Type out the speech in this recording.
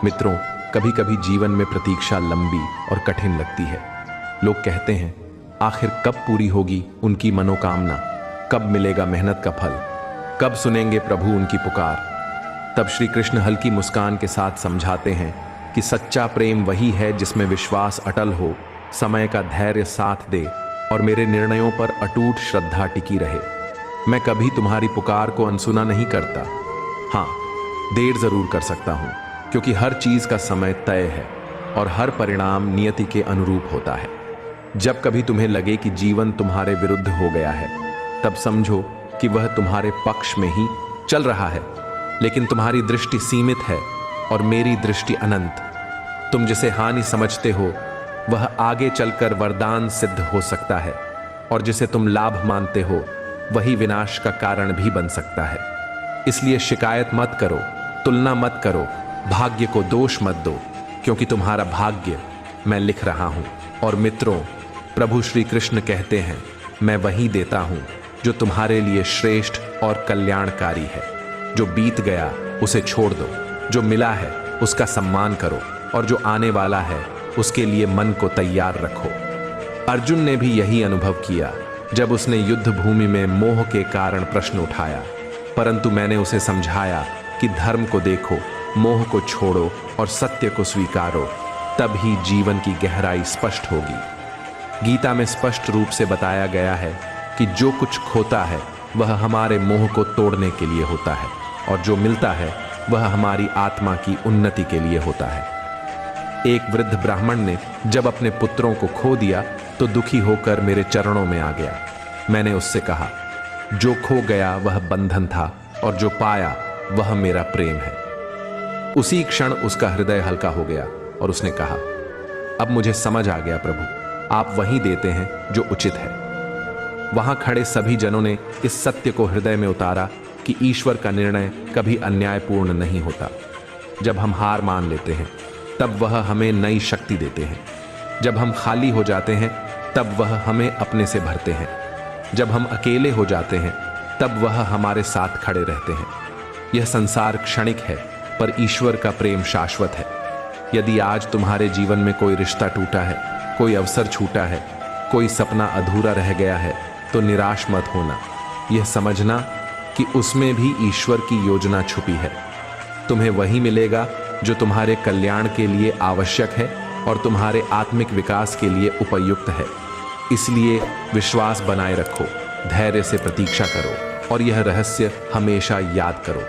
मित्रों, कभी कभी जीवन में प्रतीक्षा लंबी और कठिन लगती है। लोग कहते हैं, आखिर कब पूरी होगी उनकी मनोकामना, कब मिलेगा मेहनत का फल, कब सुनेंगे प्रभु उनकी पुकार। तब श्री कृष्ण हल्की मुस्कान के साथ समझाते हैं कि सच्चा प्रेम वही है जिसमें विश्वास अटल हो, समय का धैर्य साथ दे और मेरे निर्णयों पर अटूट श्रद्धा टिकी रहे। मैं कभी तुम्हारी पुकार को अनसुना नहीं करता। हाँ, देर जरूर कर सकता हूं, क्योंकि हर चीज का समय तय है और हर परिणाम नियति के अनुरूप होता है। जब कभी तुम्हें लगे कि जीवन तुम्हारे विरुद्ध हो गया है, तब समझो कि वह तुम्हारे पक्ष में ही चल रहा है, लेकिन तुम्हारी दृष्टि सीमित है और मेरी दृष्टि अनंत। तुम जिसे हानि समझते हो वह आगे चलकर वरदान सिद्ध हो सकता है, और जिसे तुम लाभ मानते हो वही विनाश का कारण भी बन सकता है। इसलिए शिकायत मत करो, तुलना मत करो, भाग्य को दोष मत दो, क्योंकि तुम्हारा भाग्य मैं लिख रहा हूं। और मित्रों, प्रभु श्री कृष्ण कहते हैं, मैं वही देता हूं जो तुम्हारे लिए श्रेष्ठ और कल्याणकारी है। जो बीत गया उसे छोड़ दो, जो मिला है उसका सम्मान करो, और जो आने वाला है उसके लिए मन को तैयार रखो। अर्जुन ने भी यही अनुभव किया जब उसने युद्ध भूमि में मोह के कारण प्रश्न उठाया, परंतु मैंने उसे समझाया कि धर्म को देखो, मोह को छोड़ो और सत्य को स्वीकारो, तब ही जीवन की गहराई स्पष्ट होगी। गीता में स्पष्ट रूप से बताया गया है कि जो कुछ खोता है वह हमारे मोह को तोड़ने के लिए होता है, और जो मिलता है वह हमारी आत्मा की उन्नति के लिए होता है। एक वृद्ध ब्राह्मण ने जब अपने पुत्रों को खो दिया तो दुखी होकर मेरे चरणों में आ गया। मैंने उससे कहा, जो खो गया वह बंधन था और जो पाया वह मेरा प्रेम है। उसी क्षण उसका हृदय हल्का हो गया और उसने कहा, अब मुझे समझ आ गया प्रभु, आप वही देते हैं जो उचित है। वहां खड़े सभी जनों ने इस सत्य को हृदय में उतारा कि ईश्वर का निर्णय कभी अन्यायपूर्ण नहीं होता। जब हम हार मान लेते हैं तब वह हमें नई शक्ति देते हैं। जब हम खाली हो जाते हैं तब वह हमें अपने से भरते हैं। जब हम अकेले हो जाते हैं तब वह हमारे साथ खड़े रहते हैं। यह संसार क्षणिक है, पर ईश्वर का प्रेम शाश्वत है। यदि आज तुम्हारे जीवन में कोई रिश्ता टूटा है, कोई अवसर छूटा है, कोई सपना अधूरा रह गया है, तो निराश मत होना। यह समझना कि उसमें भी ईश्वर की योजना छुपी है। तुम्हें वही मिलेगा जो तुम्हारे कल्याण के लिए आवश्यक है और तुम्हारे आत्मिक विकास के लिए उपयुक्त है। इसलिए विश्वास बनाए रखो, धैर्य से प्रतीक्षा करो और यह रहस्य हमेशा याद करो।